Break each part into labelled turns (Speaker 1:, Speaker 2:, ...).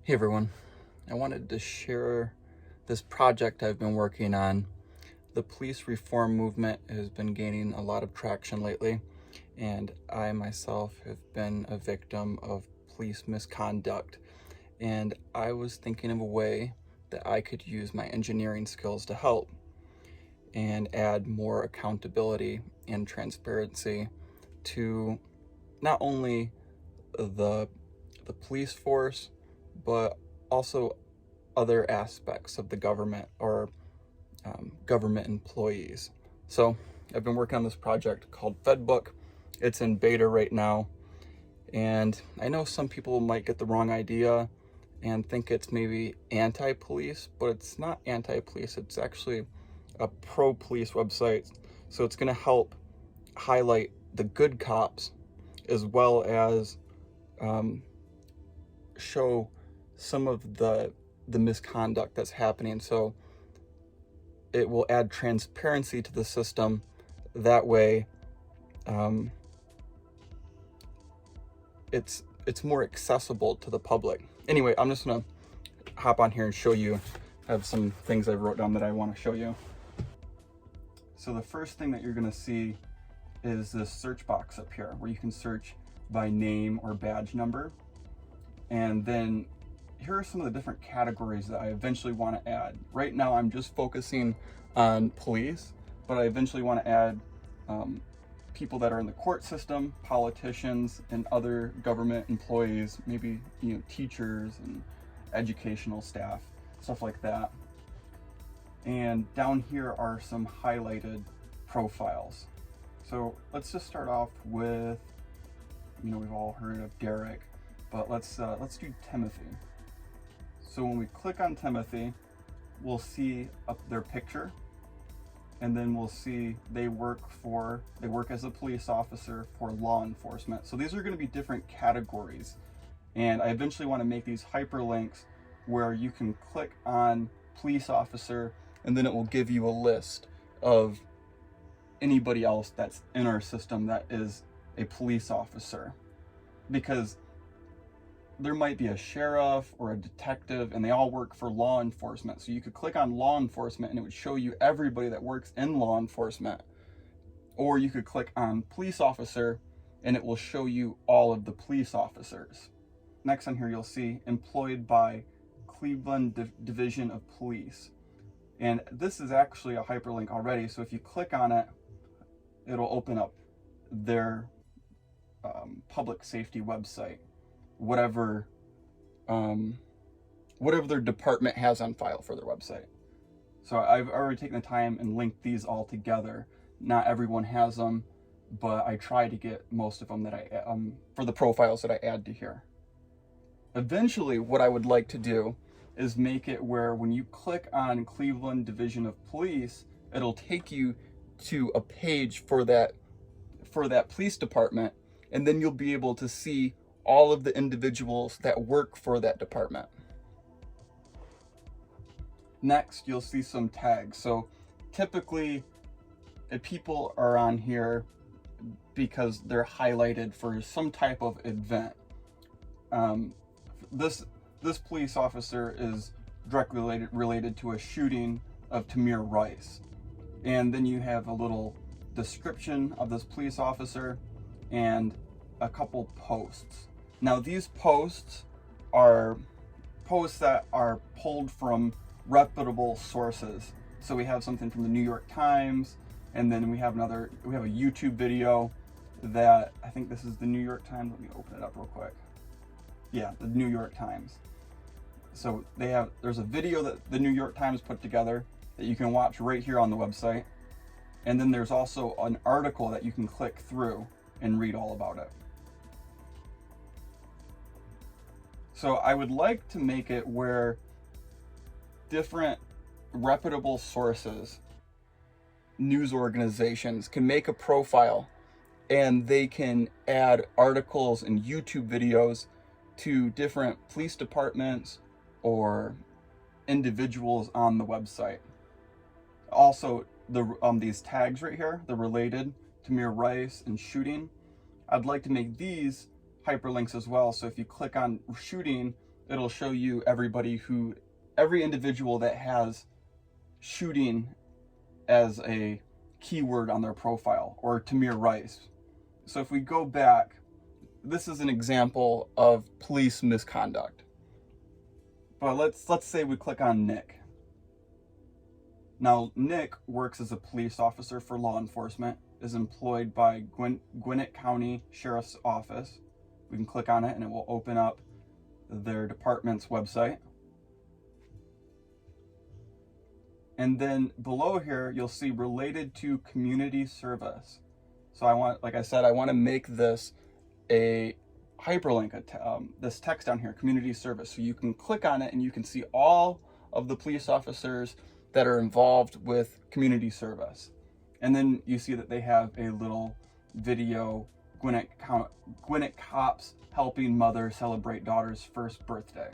Speaker 1: Hey everyone, I wanted to share this project I've been working on. The police reform movement has been gaining a lot of traction lately, and I myself have been a victim of police misconduct. And I was thinking of a way that I could use my engineering skills to help and add more accountability and transparency to not only the police force, but also other aspects of the government or government employees. So I've been working on this project called Fedbook. It's in beta right now, and I know some people might get the wrong idea and think it's maybe anti-police, but it's not anti-police. It's actually a pro-police website. So it's going to help highlight the good cops as well as show some of the misconduct that's happening. So it will add transparency to the system. That way, it's more accessible to the public. Anyway, I'm just gonna hop on here and show you. I have some things I wrote down that I want to show you. So the first thing that you're gonna see is this search box up here where you can search by name or badge number. And then here are some of the different categories that I eventually want to add. Right now I'm just focusing on police, but I eventually want to add people that are in the court system, politicians, and other government employees, maybe teachers and educational staff, stuff like that. And down here are some highlighted profiles. So let's just start off with, we've all heard of Derek, but let's do Timothy. So when we click on Timothy, we'll see up their picture, and then we'll see they work as a police officer for law enforcement. So these are going to be different categories, and I eventually want to make these hyperlinks where you can click on police officer, and then it will give you a list of anybody else that's in our system that is a police officer, because there might be a sheriff or a detective and they all work for law enforcement. So you could click on law enforcement and it would show you everybody that works in law enforcement. Or you could click on police officer and it will show you all of the police officers. Next on here you'll see employed by Cleveland Division of Police. And this is actually a hyperlink already. So if you click on it, it'll open up their public safety website. Whatever their department has on file for their website. So I've already taken the time and linked these all together. Not everyone has them, but I try to get most of them that I for the profiles that I add to here. Eventually, what I would like to do is make it where when you click on Cleveland Division of Police, it'll take you to a page for that police department, and then you'll be able to see all of the individuals that work for that department. Next, you'll see some tags. So typically, people are on here because they're highlighted for some type of event. This police officer is directly related to a shooting of Tamir Rice. And then you have a little description of this police officer and a couple posts. Now these posts are posts that are pulled from reputable sources. So we have something from the New York Times, and then we have a YouTube video that, I think this is the New York Times. Let me open it up real quick. Yeah, the New York Times. So there's a video that the New York Times put together that you can watch right here on the website. And then there's also an article that you can click through and read all about it. So I would like to make it where different reputable sources, news organizations can make a profile and they can add articles and YouTube videos to different police departments or individuals on the website. Also, these tags right here, the related Tamir Rice and shooting, I'd like to make these hyperlinks as well. So if you click on shooting, it'll show you every individual that has shooting as a keyword on their profile, or Tamir Rice. So if we go back, this is an example of police misconduct. But let's say we click on Nick. Now, Nick works as a police officer for law enforcement, is employed by Gwinnett County Sheriff's Office. We can click on it and it will open up their department's website. And then below here, you'll see related to community service. So like I said, I want to make this a hyperlink, this text down here, community service. So you can click on it and you can see all of the police officers that are involved with community service. And then you see that they have a little video, Gwinnett cops helping mother celebrate daughter's first birthday.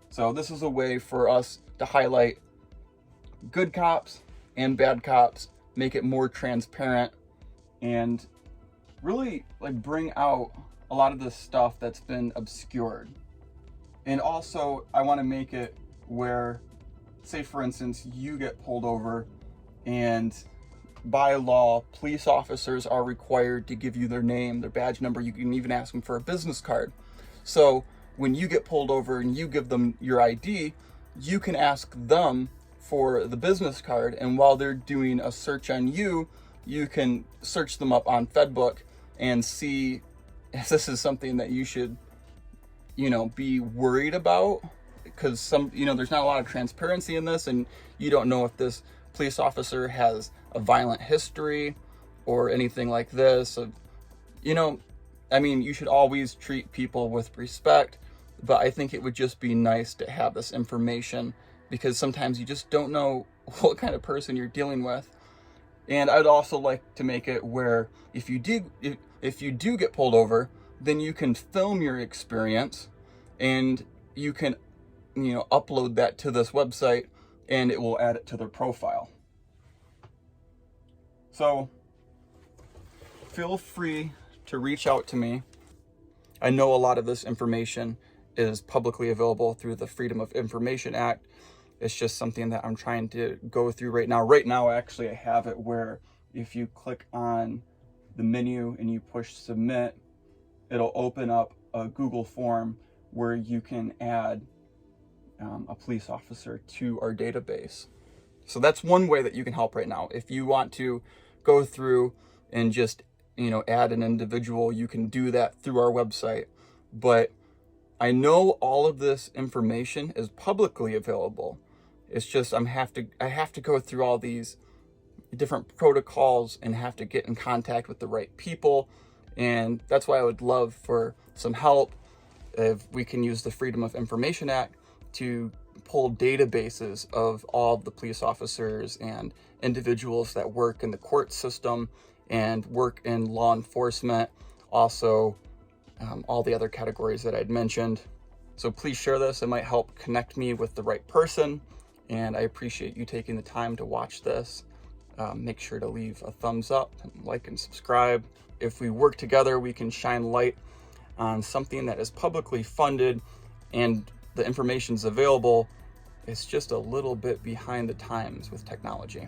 Speaker 1: So this is a way for us to highlight good cops and bad cops, make it more transparent, and really like bring out a lot of the stuff that's been obscured. And also I want to make it where, say for instance, you get pulled over and by law, police officers are required to give you their name, their badge number. You can even ask them for a business card. So when you get pulled over and you give them your ID, you can ask them for the business card. And while they're doing a search on you, you can search them up on Fedbook and see if this is something that you should, be worried about. Because there's not a lot of transparency in this, and you don't know if this police officer has a violent history or anything like this. You should always treat people with respect, but I think it would just be nice to have this information, because sometimes you just don't know what kind of person you're dealing with. And I'd also like to make it where if you do get pulled over, then you can film your experience and you can upload that to this website and it will add it to their profile. So feel free to reach out to me. I know a lot of this information is publicly available through the Freedom of Information Act. It's just something that I'm trying to go through right now. Right now, actually, I have it where if you click on the menu and you push submit, it'll open up a Google form where you can add a police officer to our database. So that's one way that you can help right now. If you want to go through and just, add an individual, you can do that through our website. But I know all of this information is publicly available. It's just I have to go through all these different protocols and have to get in contact with the right people. And that's why I would love for some help if we can use the Freedom of Information Act to pull databases of all of the police officers and individuals that work in the court system and work in law enforcement, also all the other categories that I'd mentioned. So please share this. It might help connect me with the right person, and I appreciate you taking the time to watch this. Make sure to leave a thumbs up, and like and subscribe. If we work together, we can shine light on something that is publicly funded and the information's available. It's just a little bit behind the times with technology.